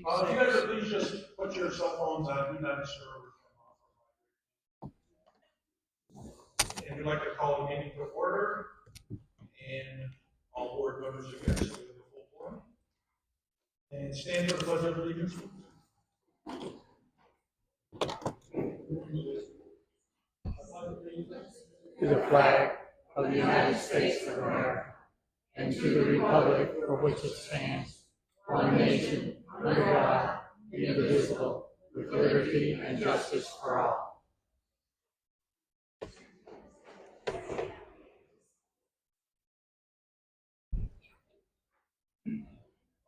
If you guys 26. would please just put your cell phones on do not disturb. And we'd like to call the meeting to order, and all board members are here, so we have a full board. And stand for the pledge of allegiance. To the flag of the United States of America and to the republic for which it stands, one nation, under God, indivisible, with liberty and justice for all.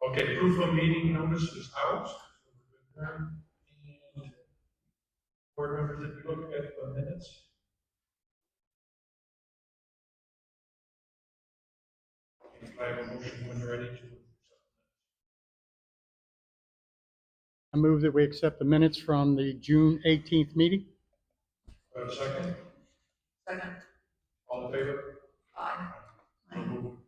Okay, proof of meeting notice is out. And board members, if you look at the minutes. If I have a motion when you're ready to. I move that we accept the minutes from the June 18th meeting. Do I have a second? Second. All in favor? Aye. So moved.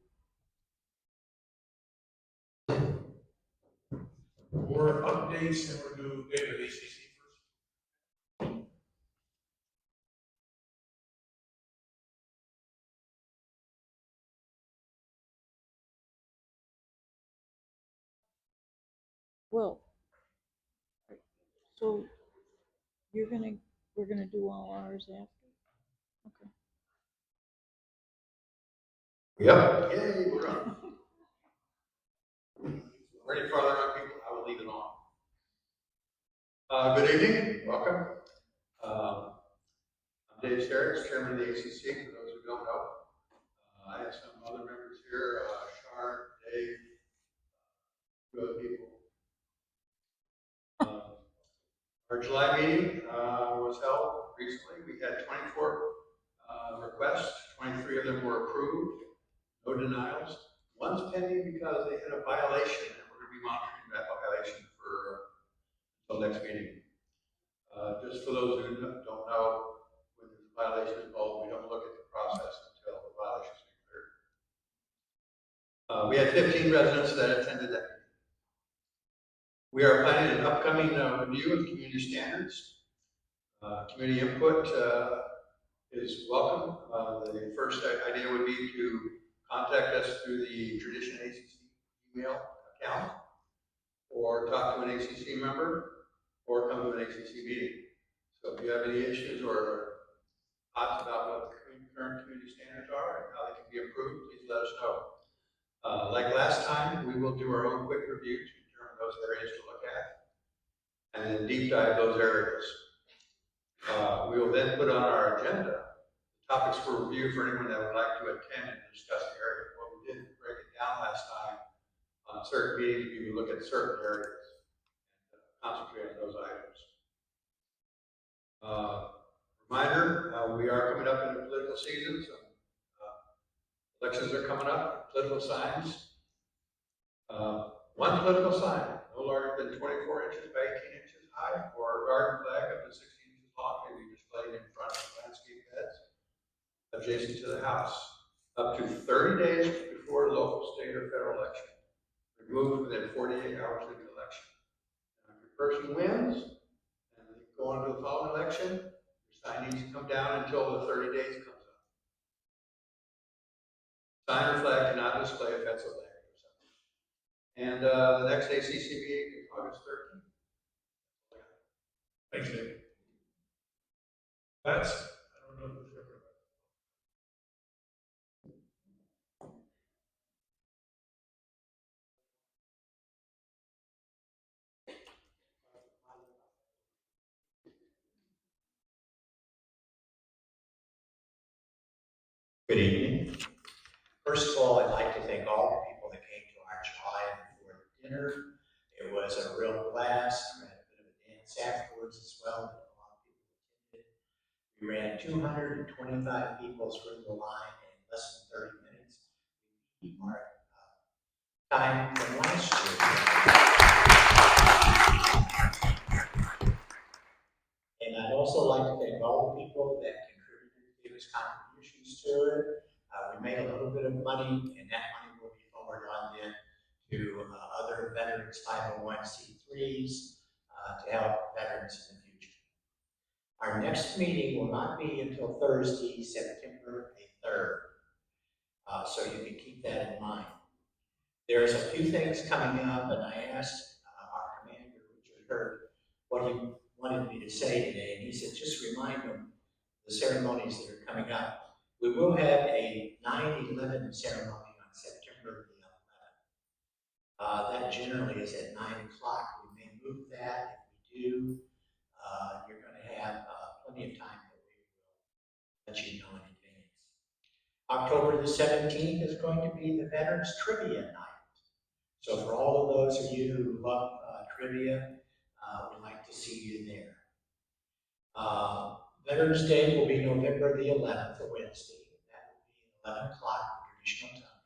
Board updates, and we'll do David ACC first. Well, so we're gonna do all ours after? Okay. Yep. Yay, we're on. Ready for other young people? I will leave it on. Good evening, welcome. I'm Dave Sterricks, Chairman of the ACC, for those who don't know. I have some other members here, Shar, Dave, two other people. Our July meeting was held recently. We had 24 requests, 23 of them were approved, no denials. One's pending because they had a violation, and we're going to be monitoring that violation for until next meeting. Just for those who don't know, when there's a violation involved, we don't look at the process until the violation has been cleared. We had 15 residents that attended that meeting. We are planning an upcoming review of community standards. Community input is welcome. The first idea would be to contact us through the Tradition ACC email account, or talk to an ACC member, or come to an ACC meeting. So if you have any issues or thoughts about what the current community standards are and how they can be improved, please let us know. Like last time, we will do our own quick review to determine those areas to look at, and then deep dive those areas. We will then put on our agenda topics for review for anyone that would like to attend and discuss the area. What we did break it down last time on certain meetings, we would look at certain areas and concentrate on those items. Reminder, we are coming up into political season, so elections are coming up. Political signs. One political sign, no larger than 24 inches by 18 inches high, or a garden flag up to 16 inches long, may be displayed in front of landscape beds adjacent to the house, up to 30 days before a local, state, or federal election. Removed within 48 hours of the election. Now, if your person wins and they go on to the following election, your sign needs to come down until the 30 days comes up. Sign or flag cannot display offensive language. And the next ACC meeting is August 13th. Thanks, Dave. That's, I don't know. Good evening. First of all, I'd like to thank all the people that came to our July 4th dinner. It was a real blast. We had a bit of a dance afterwards as well. A lot of people attended. We ran 225 people through the line in less than 30 minutes. We beat our time from last year. And I'd also like to thank all the people that contributed, gave us contributions to it. We made a little bit of money, and that money will be forwarded on then to other veteran veterans 501c3s to help veterans in the future. Our next meeting will not be until Thursday, September the 3rd. So you can keep that in mind. There's a few things coming up, and I asked our commander, Richard Hurd, what he wanted me to say today, and he said, just remind them the ceremonies that are coming up. We will have a 9/11 ceremony on September the 11th. That generally is at 9 o'clock. We may move that. If we do, you're going to have plenty of time that we will let you know in advance. October the 17th is going to be the Veterans Trivia Night. So for all of those of you who love trivia, we'd like to see you there. Veterans Day will be November the 11th, a Wednesday. That will be 11 o'clock traditional time.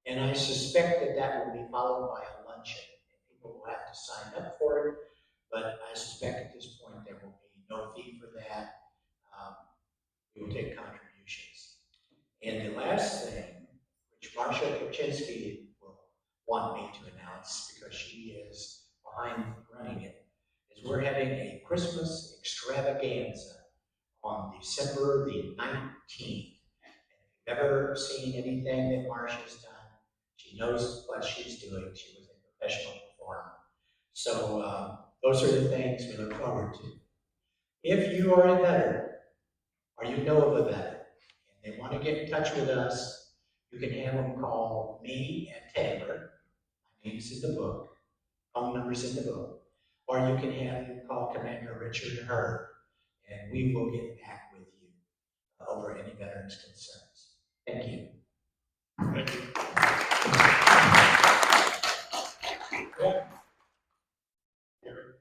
And I suspect that that will be followed by a luncheon. And people will have to sign up for it, but I suspect at this point there will be no fee for that. We will take contributions. And the last thing, which Marcia Kaczynski will want me to announce because she is behind running it, is we're having a Christmas extravaganza on December the 19th. And if you've ever seen anything that Marcia's done, she knows what she's doing. She was a professional performer. So those are the things we look forward to. If you are a veteran, or you know of a veteran, and they want to get in touch with us, you can have them call me and Taylor. My name's in the book. Phone number's in the book. Or you can have them call Commander Richard Hurd, and we will get back with you over any veterans' concerns. Thank you. Thank you. Gary.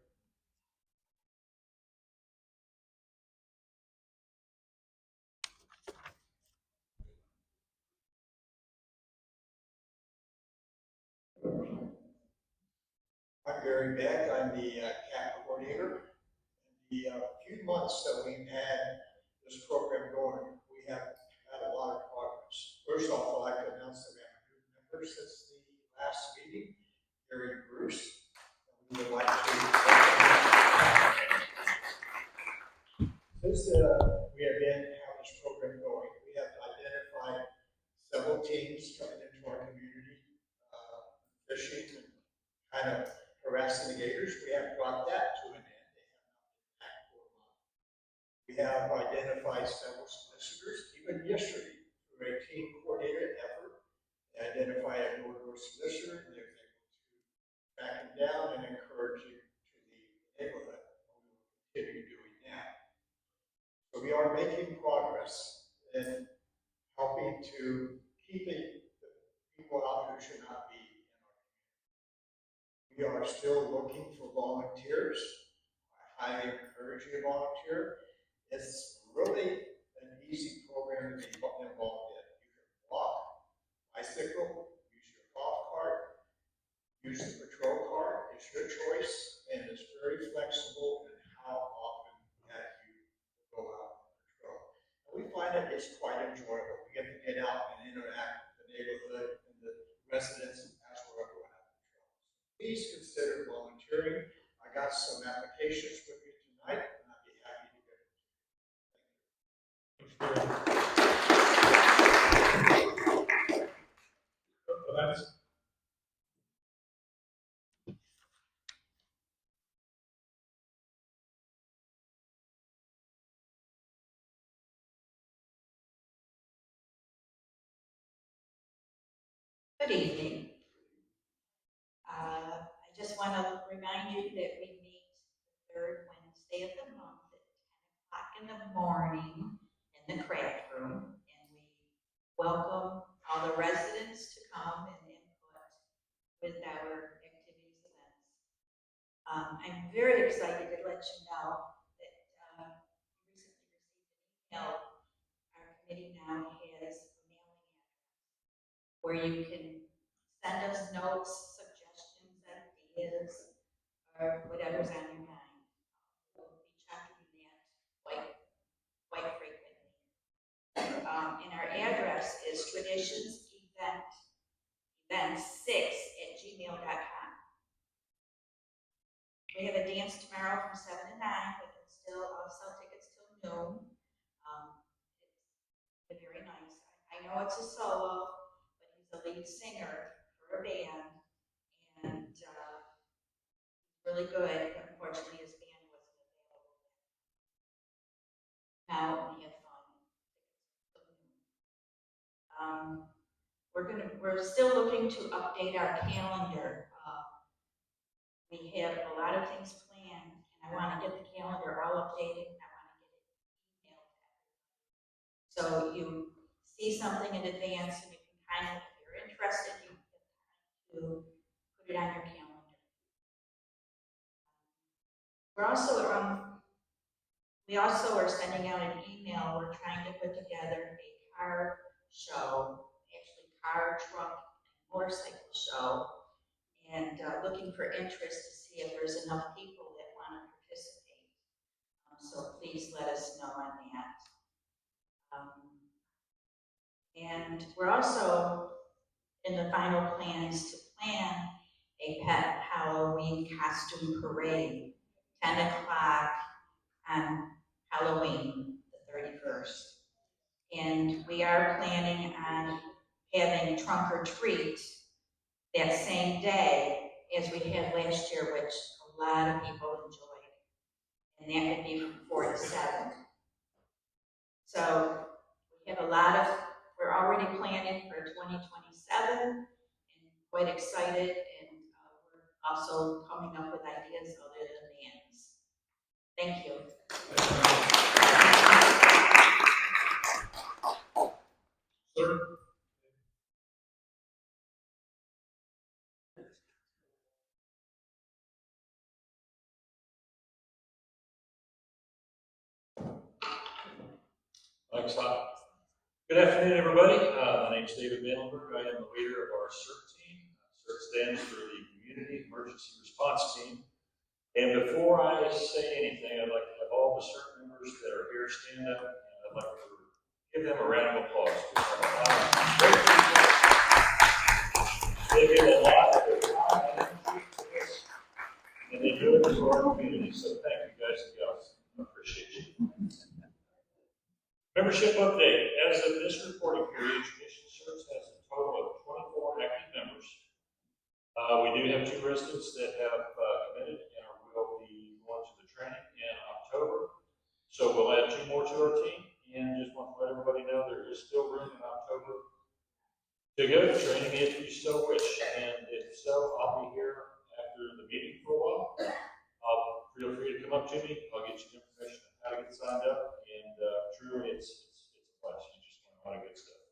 I'm Gary Beck. I'm the CAP coordinator. In the few months that we've had this program going, we have had a lot of progress. First off, I'd like to announce that we have a new member since the last meeting, Gary Bruce. We would like to since we have been having this program going, we have identified several teams coming into our community, fishing and kind of harassing the gators. We have brought that to an end. They have not been back for a month. We have identified several solicitors, even yesterday, through a team coordinated effort, they identified a door-to-door solicitor, and they were able to track him down and encourage him to leave the neighborhood. We will continue doing that. So we are making progress in helping to keeping the people out who should not be. We are still looking for volunteers. I highly encourage you to volunteer. It's really an easy program to be involved in. You can walk, bicycle, use your golf cart, use the patrol car. It's your choice, and it's very flexible in how often that you go out and patrol. And we find that it's quite enjoyable. We get to get out and interact with the neighborhood and the residents as we're going out. Please consider volunteering. I got some applications with you tonight, and I'd be happy to get them. Well, that's Good evening. I just want to remind you that we meet the third Wednesday of the month at 10 o'clock in the morning in the craft room, and we welcome all the residents to come and input with our activities events. I'm very excited to let you know that we recently received an email. Our committee now has a mailing address where you can send us notes, suggestions, ideas, or whatever's on your mind. We'll be checking that quite frequently. And our address is traditionsevent6@gmail.com. We have a dance tomorrow from 7 to 9, but it's still, I'll sell tickets till noon. It's very nice. I know it's a solo, but he's the lead singer for a band, and really good. Unfortunately, his band wasn't available. Now we have fun. We're still looking to update our calendar. We have a lot of things planned, and I want to get the calendar all updated, and I want to get it emailed to everybody. So you see something in advance, and you can kind of, if you're interested, you can to put it on your calendar. We also are sending out an email. We're trying to put together a car show, actually car, truck, and motorcycle show, and looking for interest to see if there's enough people that want to participate. So please let us know on that. And we're also in the final plans to plan a pet Halloween costume parade, 10 o'clock on Halloween, the 31st. And we are planning on having trunk or treat that same day as we had last year, which a lot of people enjoyed. And that could be from 4 to 7. So we have we're already planning for 2027 and quite excited, and we're also coming up with ideas other than bands. Thank you. Sir? Thanks, Tom. Good afternoon, everybody. My name is David Vandenberg. I am the leader of our CERT team. CERT stands for the Community Emergency Response Team. And before I say anything, I'd like to have all the CERT members that are here stand up, and I'd like to give them a round of applause. They give a lot of their time and energy to this, and they do it for our community. So thank you guys and gals. I appreciate you. Membership update. As of this reporting period, Tradition Service has a total of 24 active members. We do have 2 residents that have committed and will be going to the training in October. So we'll add 2 more to our team, and just want to let everybody know there is still room in October to go to training if you so wish. And if so, I'll be here after the meeting for a while. Feel free to come up to me. I'll get you information on how to get signed up. And truly, it's a blast. You just want a lot of good stuff.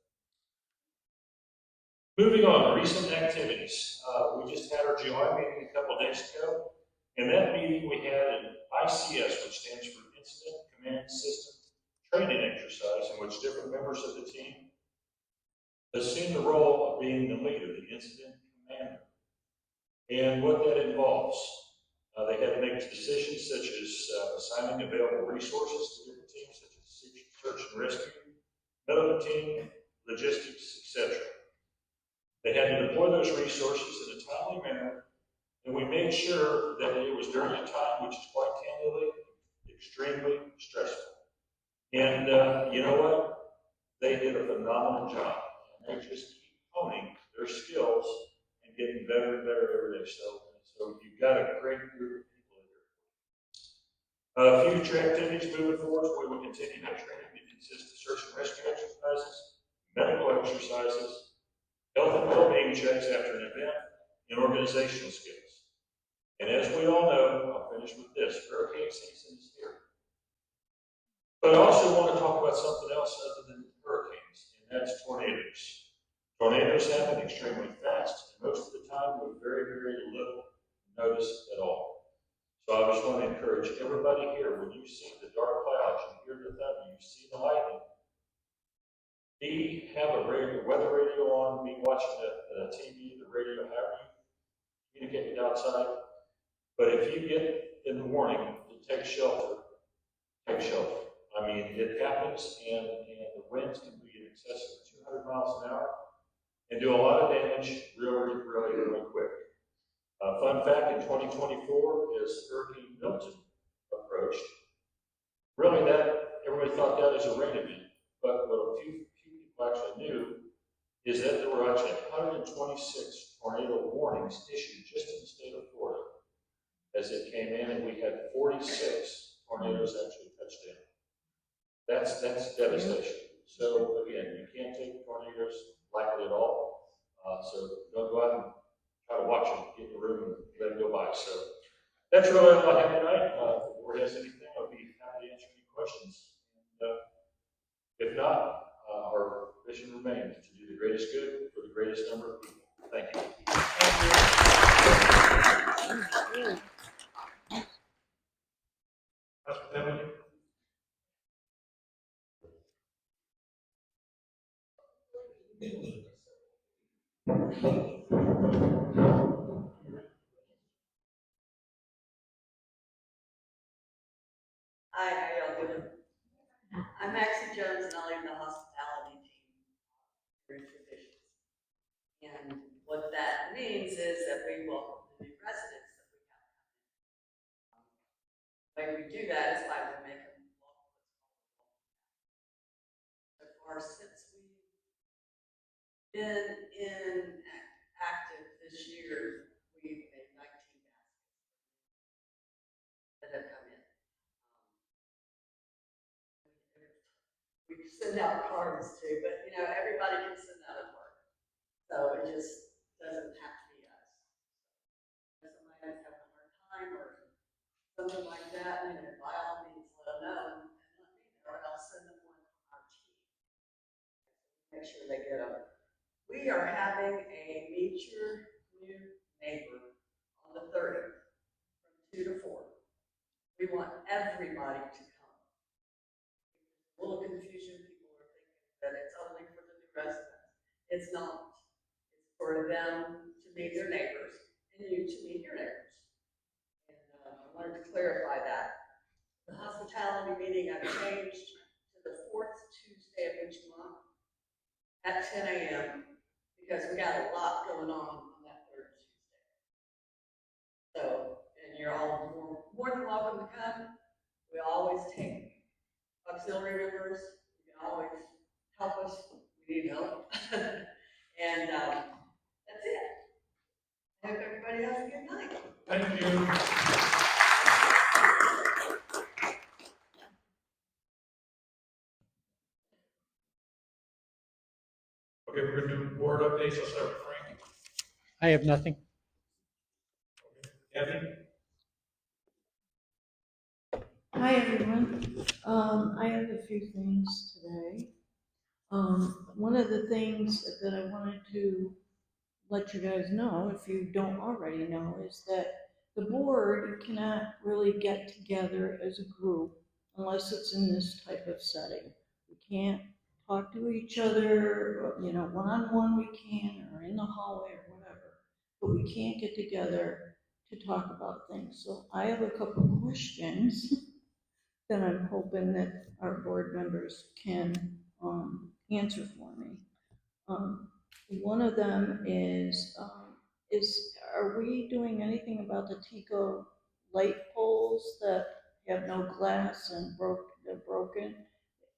Moving on, recent activities. We just had our July meeting a couple of days ago. In that meeting, we had an ICS, which stands for Incident Command System Training Exercise, in which different members of the team assume the role of being the leader, the incident commander. And what that involves. They had to make decisions such as assigning available resources to different teams, such as search and rescue, medical team, logistics, etc. They had to deploy those resources in a timely manner, and we made sure that it was during a time which is quite candidly extremely stressful. And you know what? They did a phenomenal job. And they just keep honing their skills and getting better and better every day. So you've got a great group of people in here. Future activities moving forward, we will continue that training that consists of search and rescue exercises, medical exercises, health and well-being checks after an event, and organizational skills. And as we all know, I'll finish with this, hurricane season is here. But I also want to talk about something else other than hurricanes, and that's tornadoes. Tornadoes happen extremely fast, and most of the time with very, very little notice at all. So I just want to encourage everybody here, when you see the dark clouds, you hear the thunder, you see the lightning, have a weather radio on, be watching the TV, the radio, however you communicate with outside. But if you get in the morning to take shelter, take shelter. I mean, it happens, and the winds can be in excess of 200 miles an hour and do a lot of damage really, really, really quick. Fun fact, in 2024, as as a rain event. But what a few people actually knew is that there were actually 126 tornado warnings issued just in the state of Florida as it came in, and we had 46 tornadoes actually touch down. That's devastation. So again, you can't take tornadoes lightly at all. So don't go out and try to watch them, get in the room and let it go by. So that's really all I have tonight. If the board has anything, I'll be happy to answer any questions. And, if not, our mission remains to do the greatest good for the greatest number of people. Thank you. Councilman Devlin? Hi, how y'all doing? I'm Maxie Jones and I lead the hospitality team here in Traditions. And what that means is that we welcome the new residents that we have. The way we do that is by we make them welcome. So far, since we've been in active this year, we've made 19 baskets that have come in. We send out cards too, but you know, everybody can send out a card. So it just doesn't have to be us. If somebody is having a hard time or something like that, you know, by all means, let them know and let me know, and I'll send them one from our team. Make sure they get them. We are having a Meet Your New Neighbor on the 30th from 2 to 4. We want everybody to come. A little confusion, people are thinking that it's only for the new residents. It's not. It's for them to meet their neighbors and you to meet your neighbors. And I wanted to clarify that. The hospitality meeting I've changed to the 4th Tuesday of each month at 10 a.m. because we got a lot going on that 3rd Tuesday. So, and you're all more than welcome to come. We always take auxiliary members. You can always help us. We need help. And that's it. I hope everybody has a good night. Thank you. Okay, we're gonna do board updates. I'll start with Frank. I have nothing. Kathy? Hi, everyone. I have a few things today. One of the things that I wanted to let you guys know, if you don't already know, is that the board cannot really get together as a group unless it's in this type of setting. We can't talk to each other, you know, one-on-one we can, or in the hallway or whatever, but we can't get together to talk about things. So I have a couple questions that I'm hoping that our board members can answer for me. One of them is are we doing anything about the Tico light poles that have no glass and they're broken?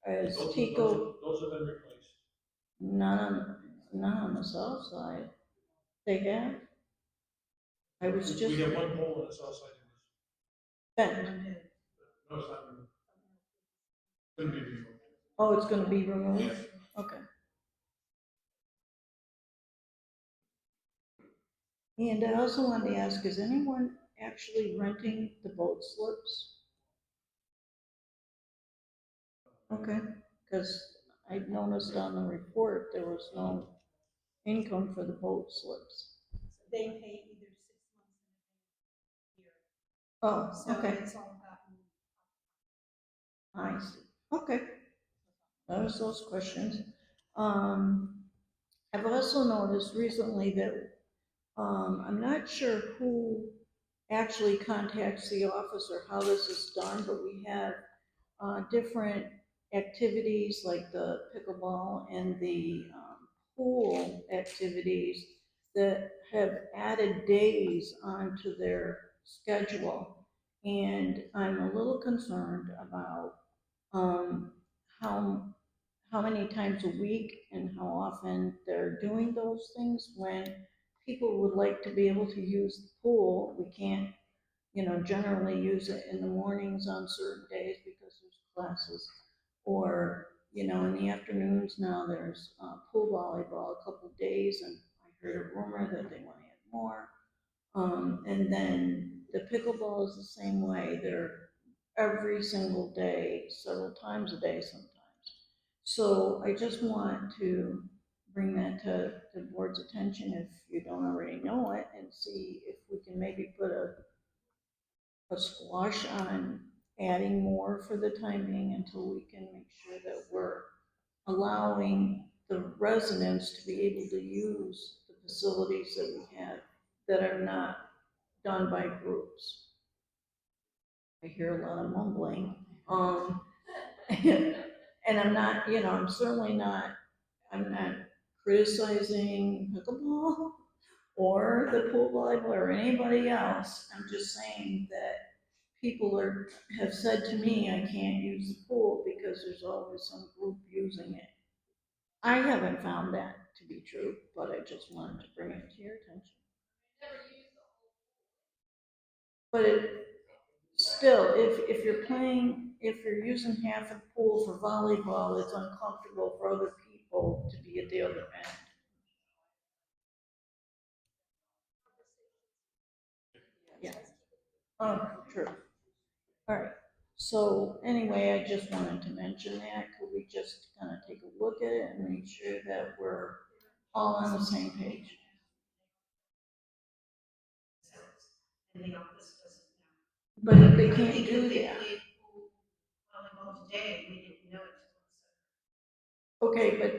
Is Tico, Those have been replaced. none on the south side? They have? I was just. We have one pole on the south side. Bent. No, it's not removed. It's gonna be removed. Oh, it's gonna be removed? Yes. Okay. And I also wanted to ask, is anyone actually renting the boat slips? Okay, because I noticed on the report there was no income for the boat slips. They pay either 6 months in a year. Oh, So okay, it's all gotten. I see. Okay, those questions. I've also noticed recently that I'm not sure who actually contacts the office or how this is done, but we have different activities like the pickleball and the pool activities that have added days onto their schedule. And I'm a little concerned about how many times a week and how often they're doing those things. When people would like to be able to use the pool, we can't, generally use it in the mornings on certain days because there's classes. Or, in the afternoons now, there's pool volleyball a couple of days, and I heard a rumor that they want to add more. And then the pickleball is the same way. They're every single day, several times a day sometimes. So I just want to bring that to the board's attention if you don't already know it, and see if we can maybe put a squash on adding more for the time being until we can make sure that we're allowing the residents to be able to use the facilities that we have that are not done by groups. I hear a lot of mumbling. And I'm not, I'm certainly not, I'm not criticizing pickleball or the pool volleyball or anybody else. I'm just saying that people have said to me, I can't use the pool because there's always some group using it. I haven't found that to be true, but I just wanted to bring it to your attention. But still, if you're using half a pool for volleyball, it's uncomfortable for other people to be at the other end. Yeah. Oh, true. All right. So anyway, I just wanted to mention that. Could we just kind of take a look at it and make sure that we're all on the same page? And the office doesn't know. But if they can't Because do they that. played pool volleyball today, we didn't know it. Okay, but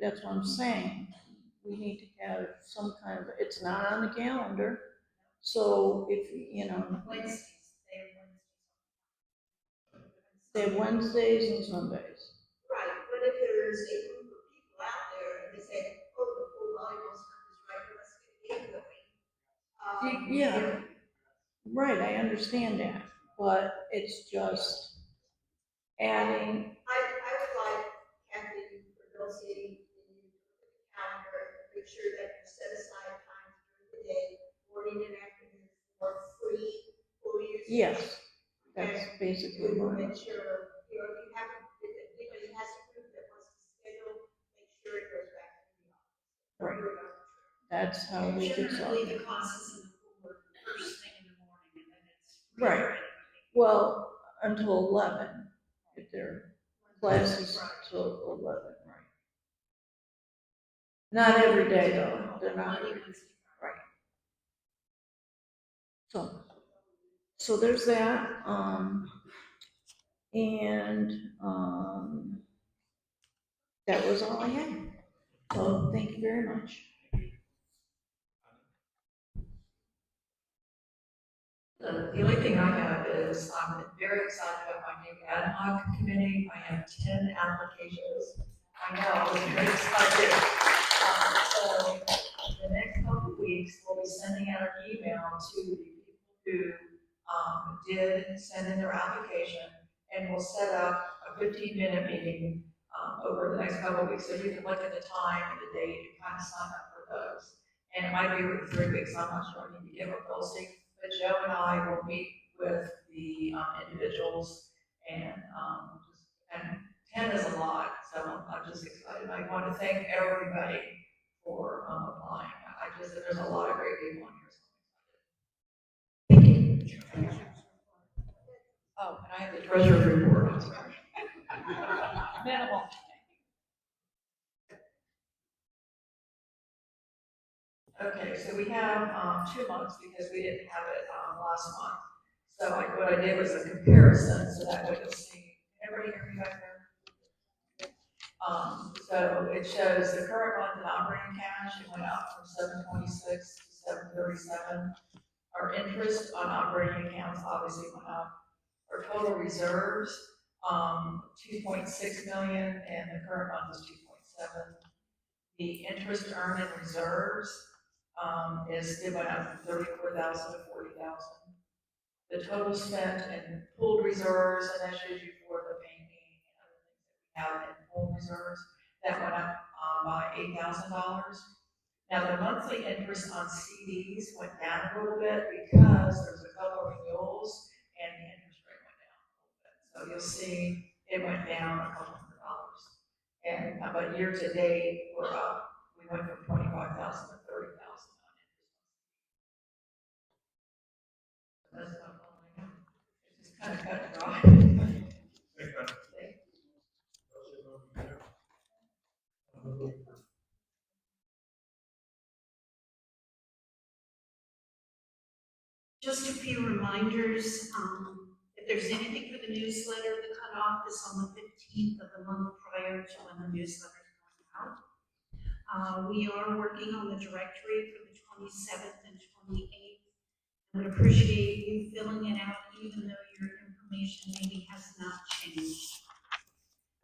that's what I'm saying. We need to have some kind of, it's not on the calendar. So if, Wednesdays, they have Wednesdays and Sundays. right, but if there's a group of people out there and they say, oh, the pool volleyball stuff is right, let's get a game going. Yeah, right, I understand that, but it's just adding, I would like Kathy for Dulcie and you to look at the calendar, make sure that you set aside time during the day, morning and afternoon, for free pool use. yes, that's basically To what. make sure, if you have, if anybody has a group that wants to schedule, make sure it goes back to the office. Right. That's how we could solve Generally, it. the classes in the pool are first thing in the morning and then it's. Right. Well, until 11, if their classes till 11, right? Not every day though, they're not every day, right? So there's that, and, that was all I had. So thank you very much. The only thing I have is I'm very excited about my new ad hoc committee. I have 10 applications. I know, I was very excited. So the next couple of weeks, we'll be sending out an email to the people who did send in their application, and we'll set up a 15-minute meeting over the next couple of weeks, so you can look at the time and the date and kind of sign up for those. And it might be over 3 weeks, I'm not sure, I need to give a posting. But Joe and I will meet with the individuals, and 10 is a lot, so I'm just excited. I want to thank everybody for applying. There's a lot of great people on here, so I'm excited. Thank you. Oh, and I have the treasurer's report, I'm sorry. Minimal. Okay, so we have 2 months because we didn't have it last month. So what I did was a comparison, so that way you'll see. Everybody hear me back there? So it shows the current month in operating cash, it went up from 726 to 737. Our interest on operating accounts obviously went up. Our total reserves, 2.6 million, and the current month is 2.7. The interest earned in reserves it went up from 34,000 to 40,000. The total spent in pooled reserves, and that shows you for the painting and other things that we have in pool reserves, that went up by $8,000. Now, the monthly interest on CDs went down a little bit because there's a couple of renewals and the interest rate went down a little bit. So you'll see it went down a couple $100. And, but year to date, we're up. We went from 25,000 to 30,000 on interest. That's not all I know. It's just kind of cut and dry. Thank you. Just a few reminders, if there's anything for the newsletter, the cutoff is on the 15th of the month prior to when the newsletter is going out. We are working on the directory for the 27th and 28th. I would appreciate you filling it out even though your information maybe has not changed.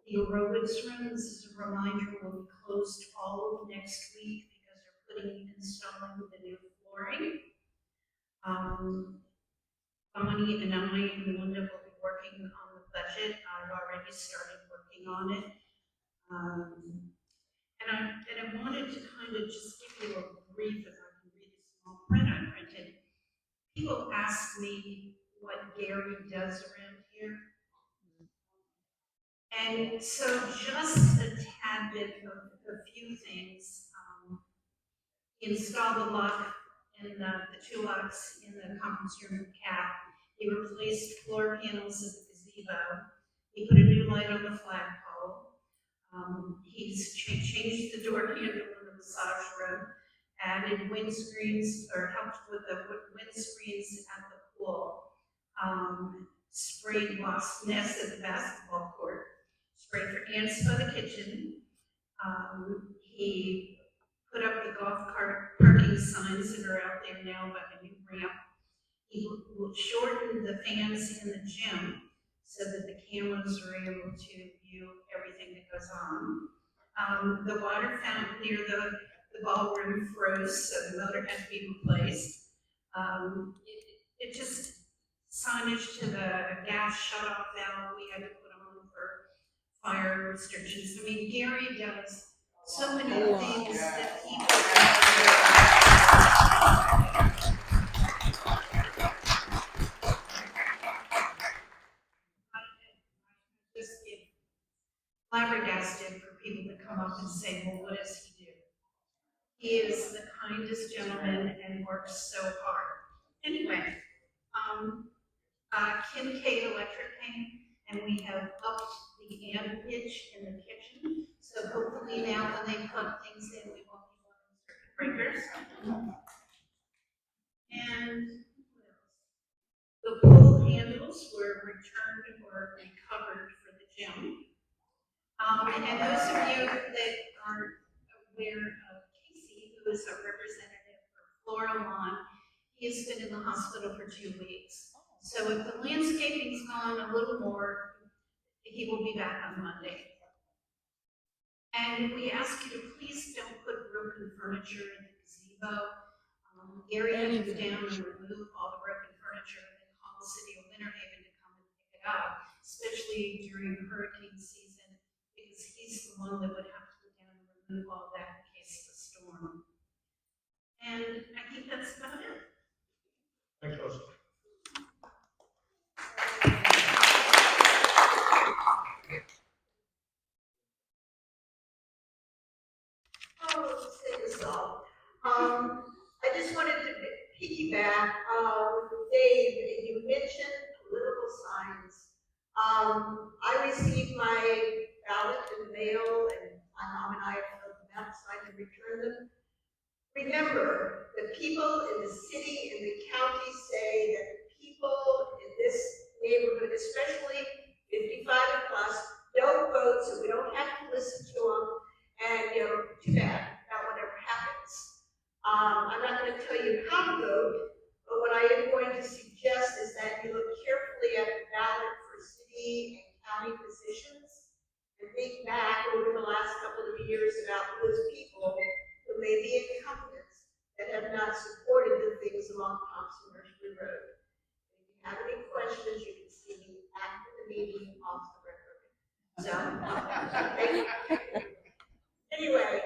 The aerobics room, this is a reminder, will be closed all of next week because they're installing the new flooring. Bonnie and I and Linda will be working on the budget. I've already started working on it. And I wanted to kind of just give you a brief, if I can read the small print I printed. People ask me what Gary does around here. And so just a tad bit of a few things. He installed the lock in the two locks in the conference room cap. He replaced floor panels of the gazebo. He put a new light on the flagpole. He's changed the door handle in the massage room, added windscreens, or helped with the windscreens at the pool. Sprayed wasp nests at the basketball court. Sprayed for ants by the kitchen. He put up the golf cart parking signs that are out there now by the new ramp. He shortened the fans in the gym so that the cameras are able to view everything that goes on. The water fountain near the ballroom froze, so the motor had to be replaced. It just signage to the gas shutoff valve we had to put on for fire restrictions. I mean, Gary does so many things that people just get flabbergasted for people to come up and say, well, what does he do? He is the kindest gentleman and works so hard. Anyway, Kim K Electric came and we have upped the amp pitch in the kitchen. So hopefully now when they plug things in, we won't be running circuit breakers. And the pool handles were returned or recovered for the gym. And those of you that aren't aware of Casey, who is a representative for Floral Lawn, he has been in the hospital for 2 weeks. So if the landscaping's gone a little more, he will be back on Monday. And we ask you to please don't put broken furniture in the gazebo. Gary had to go down and remove all the broken furniture and then call the city of Winter Haven to come and pick it up, especially during hurricane season, because he's the one that would have to go down and remove all that in case of a storm. And I think that's about it. Thanks, Rosie. Oh, let's say this all. I just wanted to piggyback, Dave, you mentioned political signs. I received my ballot in the mail, and my mom and I have filled them out so I can return them. Remember, the people in the city and the county say that the people in this neighborhood, especially 55 and plus, don't vote, so we don't have to listen to them. And, too bad about whatever happens. I'm not going to tell you how to vote, but what I am going to suggest is that you look carefully at the ballot for city and county positions and think back over the last couple of years about those people who may be incumbents that have not supported the things along Thompson Nursery Road. If you have any questions, you can see me after the meeting off the record. So, anyway,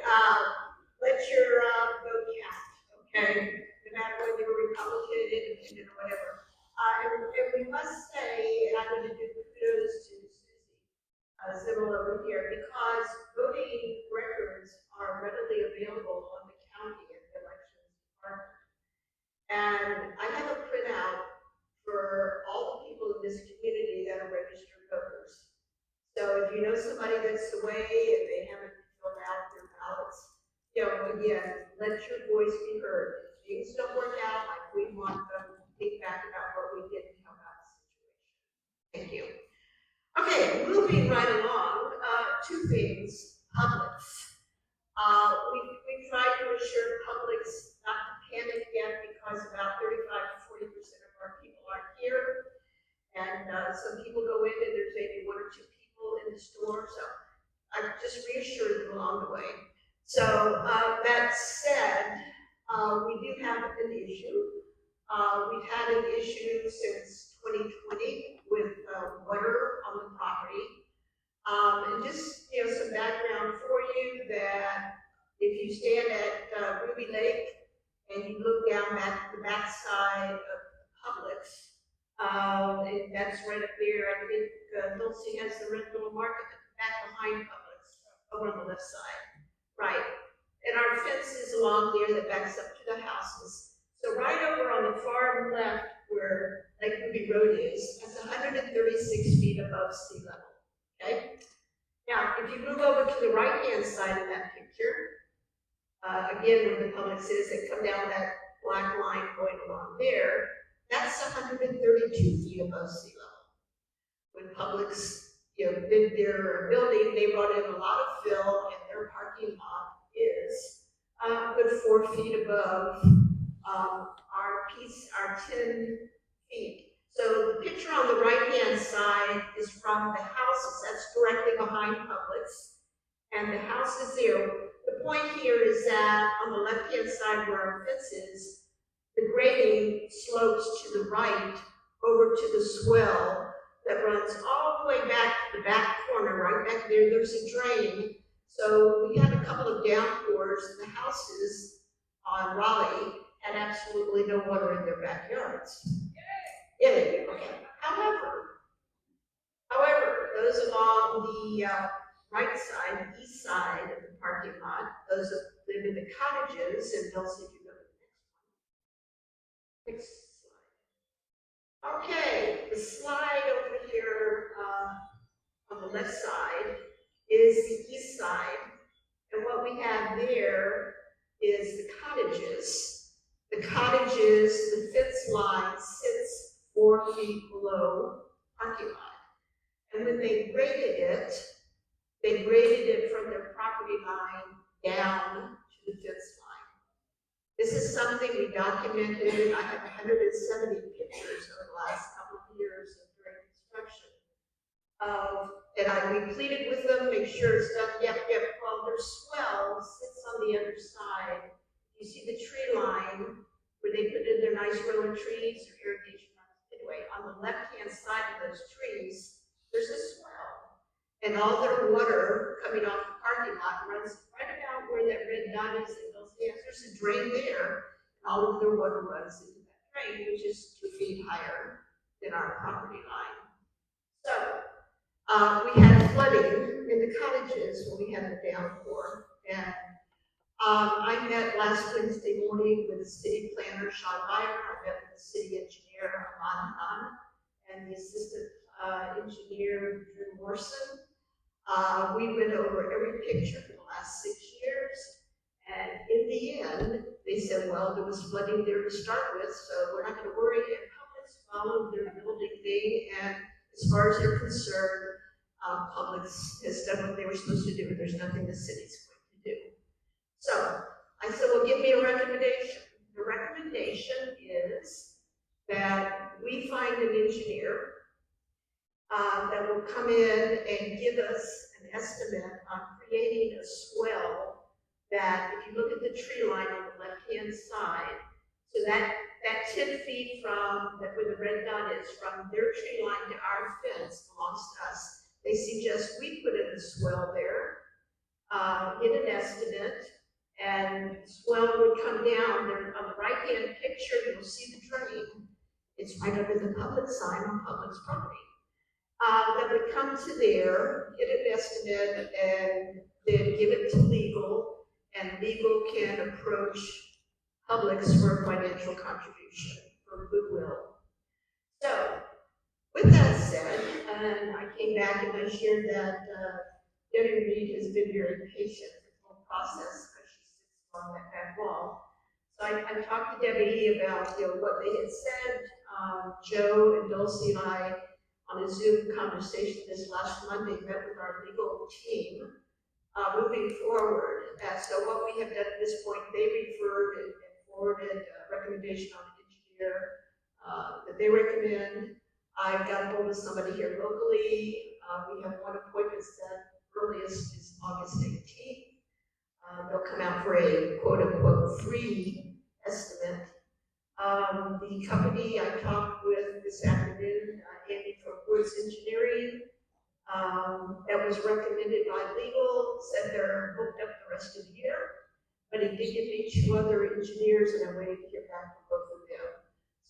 let your vote count, okay? No matter whether you're Republican, Independent, or whatever. And we must say, and I'm going to do kudos to Susie Zimmel over here, because voting records are readily available on the county and elections department. And I have a printout for all the people in this community that are registered voters. So if you know somebody that's away and they haven't filled out their ballots, you know, again, let your voice be heard. If things don't work out like we want them, think back about what we did and come out of the situation. Thank you. Okay, moving right along, two things. Publix. We tried to assure Publix not to panic yet because about 35 to 40% of our people aren't here. And some people go in and there's maybe one or two people in the store. So I just reassured them along the way. So that said, we do have an issue. We've had an issue since 2020 with water on the property. And just, you know, some background for you that if you stand at Ruby Lake and you look down the back side of Publix, and that's right up there. I think Dulcie has the red little market back behind Publix over on the left side. Right. And our fence is along there that backs up to the houses. So right over on the far left where Lake Ruby Road is, that's 136 feet above sea level. Okay? Now, if you move over to the right-hand side of that picture, again, where the Publix is, they come down that black line going along there, that's 132 feet above sea level. When Publix, you know, did their building, they brought in a lot of fill, and their parking lot is a good 4 feet above our 10 feet. So the picture on the right-hand side is from the houses. That's directly behind Publix, and the house is there. The point here is that on the left-hand side where our fence is, the grading slopes to the right over to the swell that runs all the way back to the back corner. Right back there, there's a drain. So we had a couple of downpours, and the houses on Raleigh had absolutely no water in their backyards. Yeah, they do. Okay. However, those along the right side, the east side of the parking lot, those that live in the cottages, and Dulcie, if you go to the next slide. Okay, the slide over here on the left side is the east side, and what we have there is the cottages. The cottages, the fence line sits 4 feet below parking lot. And when they graded it from their property line down to the fence line. This is something we documented. I have 170 pictures over the last couple of years of during construction. And we pleaded with them, make sure it's done. Yep, well, their swell sits on the other side. You see the tree line where they put in their nice row of trees or irrigation runs. Anyway, on the left-hand side of those trees, there's a swell. And all their water coming off the parking lot runs right about where that red dot is. And they'll see, yes, there's a drain there. And all of their water runs into that drain, which is 2 feet higher than our property line. So, we had flooding in the cottages when we had the downpour. And I met last Wednesday morning with the city planner, Sean Meyer. I met with the city engineer, Ahmad Khan, and the assistant engineer, Drew Morrison. We went over every picture for the last 6 years. And in the end, they said, well, there was flooding there to start with, so we're not going to worry. And Publix followed their building thing. And as far as they're concerned, Publix has done what they were supposed to do. There's nothing the city's going to do. So I said, well, give me a recommendation. The recommendation is that we find an engineer that will come in and give us an estimate on creating a swell that, if you look at the tree line on the left-hand side, so that 10 feet from where the red dot is, from their tree line to our fence belongs to us, they suggest we put in a swell there, get an estimate, and swell would come down. There on the right-hand picture, you'll see the drain. It's right under the public sign on public's property. That would come to there, get an estimate, and then give it to legal, and legal can approach Publix for a financial contribution for goodwill. So, with that said, and I came back and I shared that Debbie Reed has been very patient with the whole process because she sits on that back wall. So I talked to Debbie about what they had said. Joe and Dulcie and I, on a Zoom conversation this last Monday, met with our legal team moving forward. So what we have done at this point, they referred and forwarded a recommendation on the engineer that they recommend. I've got hold of somebody here locally. We have one appointment set, earliest is August 18th. They'll come out for a quote-unquote free estimate. The company I talked with this afternoon, Andy from Woods Engineering, that was recommended by legal, said they're booked up the rest of the year. But he did give me 2 other engineers, and I'm waiting to hear back from both of them.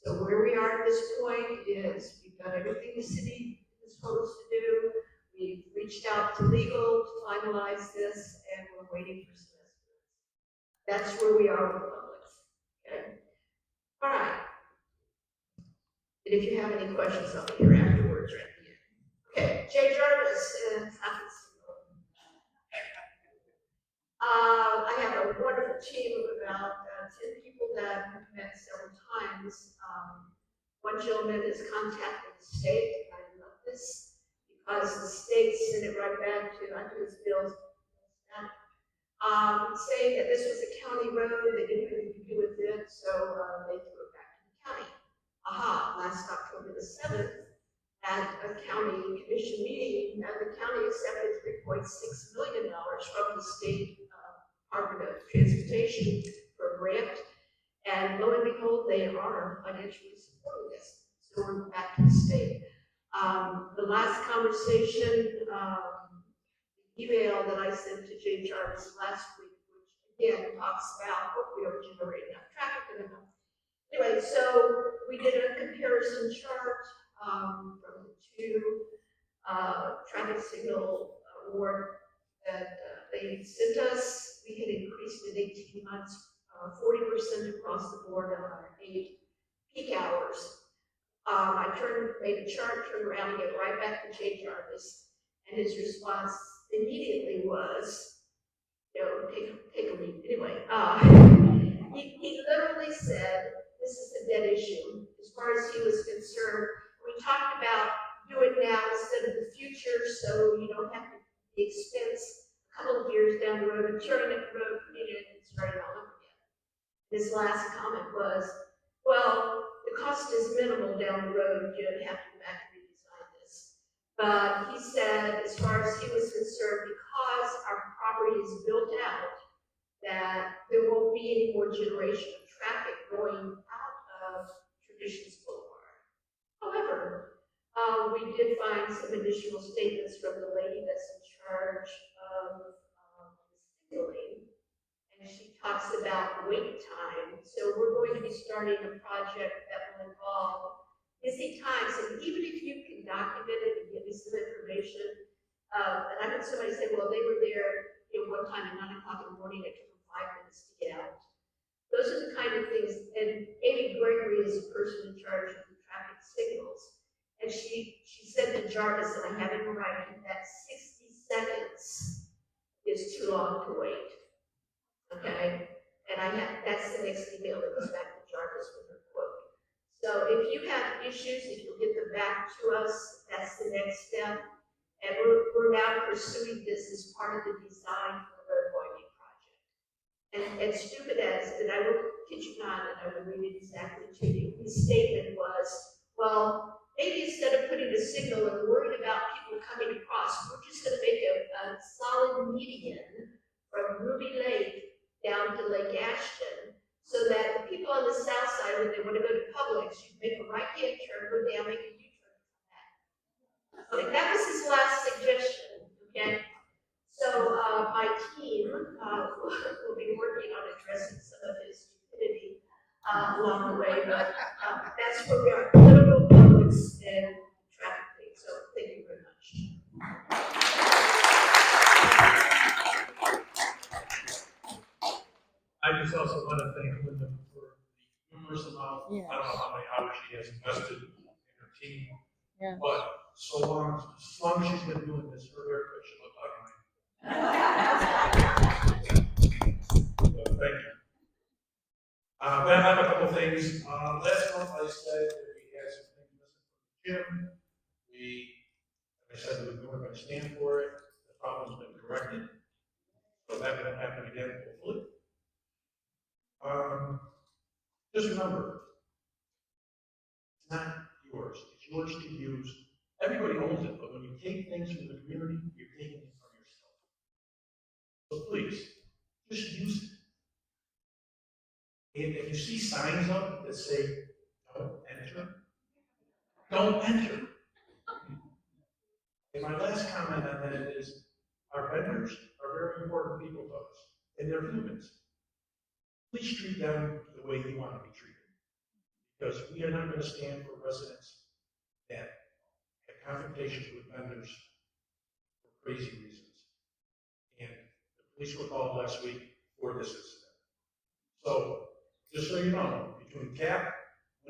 So where we are at this point is we've done everything the city has told us to do. We've reached out to legal to finalize this, and we're waiting for some estimates. That's where we are with the public. Okay. All right. And if you have any questions, I'll be here afterwards or at the end. Okay, Jay Jarvis and traffic signal. I have a wonderful team of about 10 people that have met several times. One gentleman has contacted the state, and I love this, because the state sent it right back to, I think it's Bill's, saying that this was a county road, they didn't have anything to do with it, so they threw it back to the county. Last October the 7th, at a county commission meeting, the county accepted $3.6 million from the state Department of Transportation for a grant, and lo and behold, they are financially supporting this. So we're back to the state. The last conversation, email that I sent to Jay Jarvis last week, which again talks about what we don't generate enough traffic enough. Anyway, so we did a comparison chart from the 2 traffic signal award that they sent us. We had increased in 18 months, 40% across the board on our 8 peak hours. I made a chart, turned around, and get right back to Jay Jarvis, and his response immediately was, take a lead. Anyway, he literally said, this is a dead issue. As far as he was concerned, we talked about do it now instead of the future, so you don't have the expense a couple of years down the road of turning up the road, putting it in and starting all over again. His last comment was, well, the cost is minimal down the road, you don't have to go back and redesign this. But he said, as far as he was concerned, because our property is built out, that there won't be any more generation of traffic going out of Traditions Boulevard. However, we did find some additional statements from the lady that's in charge of signaling, and she talks about wait time. So we're going to be starting a project that will involve busy times, and even if you can document it and give me some information, and I heard somebody say, well, they were there one time at 9 o'clock in the morning, it took them 5 minutes to get out. Those are the kind of things, and Amy Gregory is the person in charge of the traffic signals, and she said to Jarvis, and I have it in writing, that 60 seconds is too long to wait. Okay? And that's the next email that goes back to Jarvis with her quote. So if you have issues, if you'll get them back to us, that's the next step. And we're now pursuing this as part of the design for the road widening project. And stupid as, and I will kid you not, and I will read it exactly to you, his statement was, well, maybe instead of putting a signal and worried about people coming across, we're just going to make a solid median from Ruby Lake down to Lake Ashton, so that the people on the south side, when they want to go to Publix, you make a right-hand turn, go down, make a U-turn, come back. Okay, that was his last suggestion. And so, my team, will be working on addressing some of his stupidity, along the way, but, that's where we are, political votes and traffic things, so thank you very much. I just also want to thank Linda for the numerous amount, I don't know how many hours she has invested in her team. Yeah. But so long as she's been doing this, her haircut should look like mine. So, thank you. Then I have a couple things. Last month I said that we had some things missing from the gym. I said that we weren't going to stand for it. The problem's been corrected. So that won't happen again, hopefully. Just remember, it's not yours. It's yours to use. Everybody owns it, but when you take things from the community, you're taking it from yourself. So please, just use it. And if you see signs up that say, don't enter. And my last comment on that is, our vendors are very important people to us, and they're humans. Please treat them the way you want to be treated. Because we are not going to stand for residents that have confrontations with vendors for crazy reasons. And the police were called last week for this incident. So, just so you know, between CAP,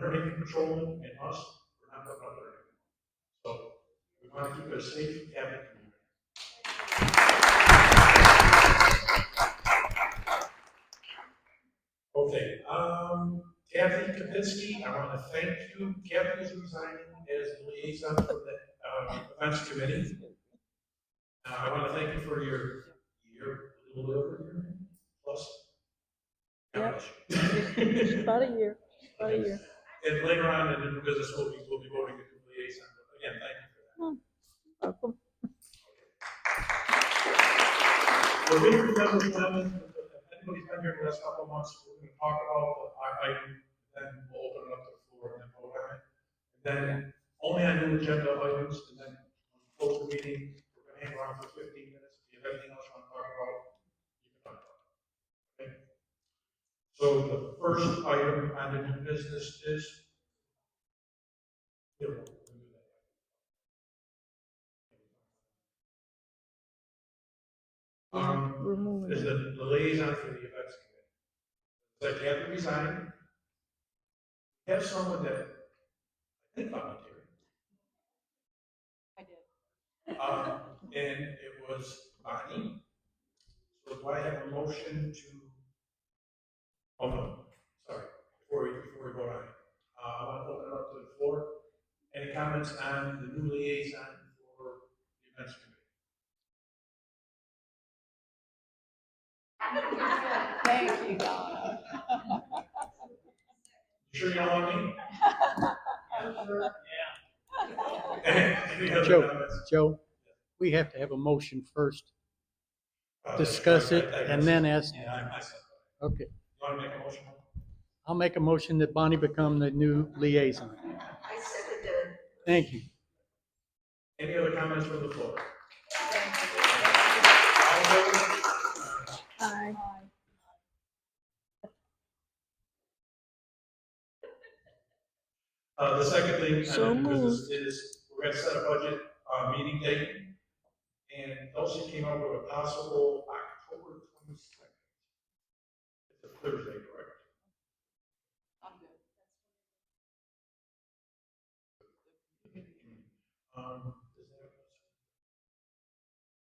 Learning and Patrolman, and us, we're not putting up there anymore. So, we want to keep it a safe, happy community. Okay, Kathy Kapinski, I want to thank you. Kathy is resigning as the liaison for the events committee. I want to thank you for your year, a little over a year plus. Yep. It's about a year. About a year. And later on in the new business, we'll be voting a new liaison. But again, thank you for that. Welcome. We're going to remember Clement, if anybody's been here the last couple of months, we're going to talk about our item, then we'll open it up to the floor and then vote on it. And then only on new agenda items, and then close the meeting, we're going to hang around for 15 minutes. If you have anything else you want to talk about, you can talk about it. Okay? So the first item on the new business is We're moving. is the liaison for the events committee. So you have to resign. You have someone that I think volunteered. I did. And it was Bonnie. So do I have a motion to, oh no, sorry, before we vote on it. I want to open it up to the floor. Any comments on the new liaison for the events committee? Thank you, Donna. You sure you don't want me? Any other Joe, comments? Joe, we have to have a motion first, discuss it, and then ask. Yeah, I said that. Okay, You want to make a motion? I'll make a motion that Bonnie become the new liaison. I second it. Thank you. Any other comments from the floor? Hi. The second thing So on the business is we're going to set a budget meeting date, and Elsie came up with a possible October 22nd. It's a Thursday, correct? I'm good.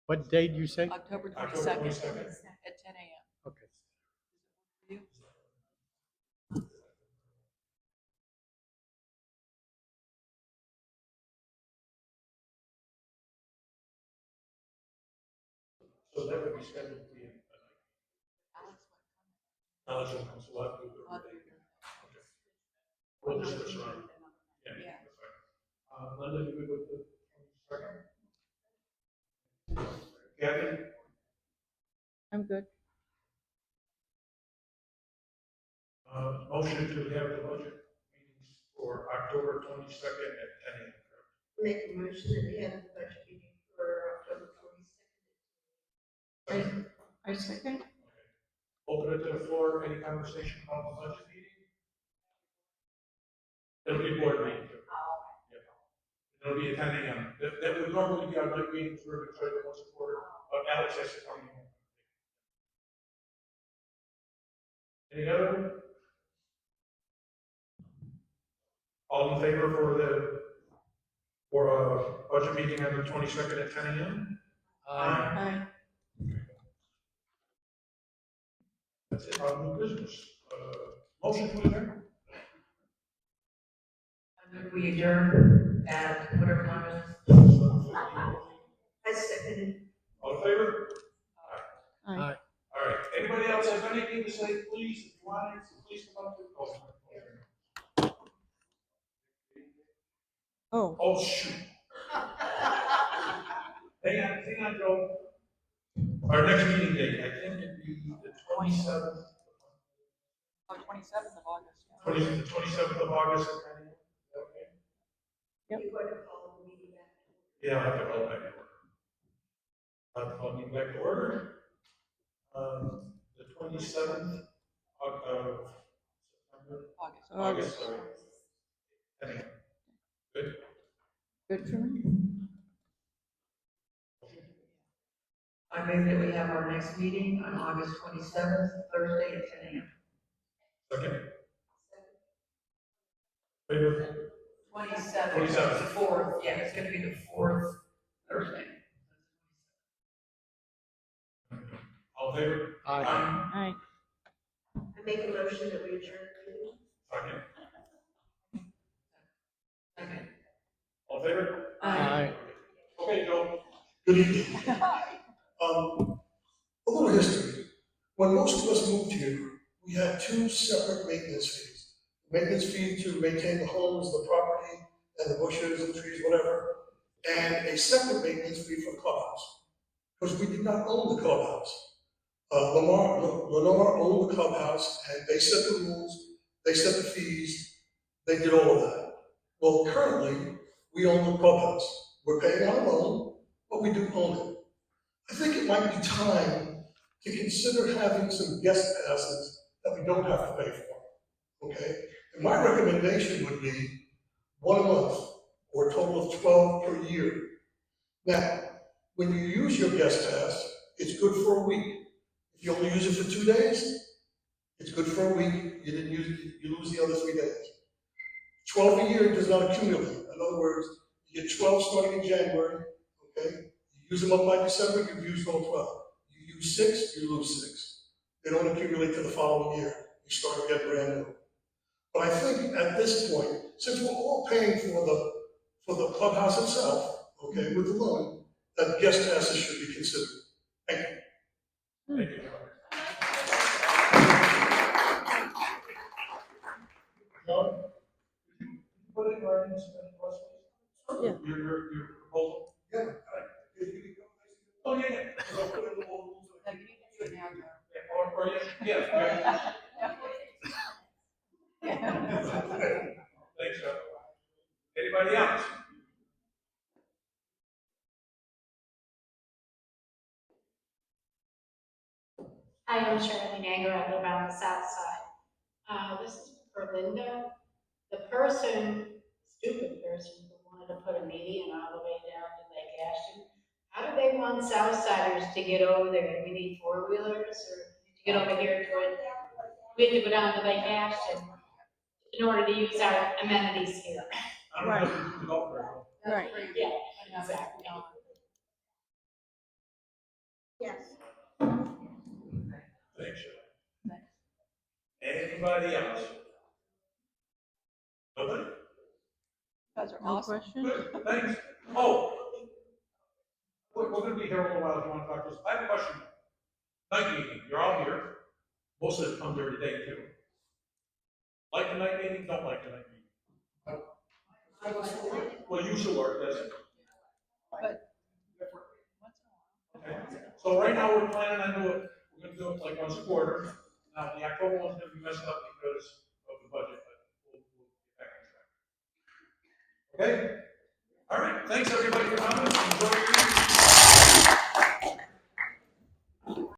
What date you say? October October 22nd 22nd. at 10 a.m. Okay. You? So that would be scheduled to be. Alex, Alex will come, so we'll have to do what it. time? Okay. We'll just switch around. Yeah. That's fine. Linda, you good with the 22nd? Kathy? I'm good. Motion to have the budget meetings for October 22nd at 10 a.m. Make a motion that we have the budget meeting for October 22nd I second. Open it to the floor, any conversation about the budget meeting? It'll be board meeting too. Yeah. It'll be at 10 a.m. That would normally be our night meetings, we're going to try to once a quarter, but Alex has to come in. Any other? All in favor for a budget meeting on the 22nd at 10 a.m.? Aye. That's it, our new business. Motion to adjourn? We adjourn at whatever time it is. I seconded. All in favor? Aye. All right, anybody else have anything to say, please, if you want to, please come up to the podium. Oh, Oh, shoot. Hang on, Joe. Our next meeting date, I think it'd be the 27th. Oh, 27th of August. The 27th of August at 10 a.m. Is that okay? Yep. You're going to call the meeting back. Yeah, I'll have to call back to order. I'll call me back to order. The 27th of September. August, sorry. 10 a.m. Good. good for me. I move that we have our next meeting on August 27th, Thursday at 10 a.m. Second. Favor? 27th. 27th. The 4th, yeah, it's going to be the 4th Thursday. All in favor? Aye. Aye. I make a motion that we adjourn the meeting. Second. Okay. All in favor? Aye. Okay, Joe. Good evening. A little history. When most of us moved here, we had two separate maintenance fees. Maintenance fee to maintain the homes, the property, and the bushes and trees, whatever, and a separate maintenance fee for the clubhouse. Because we did not own the clubhouse. Lenore owned the clubhouse, and they set the rules, they set the fees, they did all of that. Well, currently, we own the clubhouse. We're paying our loan, but we do own it. I think it might be time to consider having some guest passes that we don't have to pay for, okay? And my recommendation would be 1 month, or a total of 12 per year. Now, when you use your guest pass, it's good for a week. If you only use it for 2 days, it's good for a week, you didn't use it, you lose the other 3 days. 12 a year does not accumulate. In other words, you get 12 starting in January, okay? You use them up by December, you've used all 12. You use 6, you lose 6. They don't accumulate to the following year. You start again brand new. But I think at this point, since we're all paying for the clubhouse itself, okay, with the loan, that guest passes should be considered. Thank you. Thank you. John, could you put in writing some questions? Yeah. Your proposal? Yeah. Oh, yeah, yeah. So I'll put in the whole rules. No, you need to do it now, Joe. Or yeah. Thanks, John. Anybody else? Hi, I'm Shirley Nanger. I live on the south side. This is for Linda. The stupid person who wanted to put a median all the way down to Lake Ashton, how do they want Southsiders to get over there? We need four-wheelers or to get over here to it? We have to go down to Lake Ashton in order to use our amenities here. I don't know if you can go for it. Right. Yeah, exactly. Yes. Thanks, Shirley. Anybody else? Nobody? Guys are No awesome. question? Good, thanks. Oh. We're gonna be here a little while if you wanna talk to us. I have a question. Night meeting, you're all here. Most of it comes every day too. Like the night meeting, don't like the night meeting? Well, you should work, yes. Okay, so right now we're planning on we're gonna do it like once a quarter. Now, the October one's gonna be messed up because of the budget, but we'll get back on track. Okay? All right, thanks everybody for coming. Enjoy your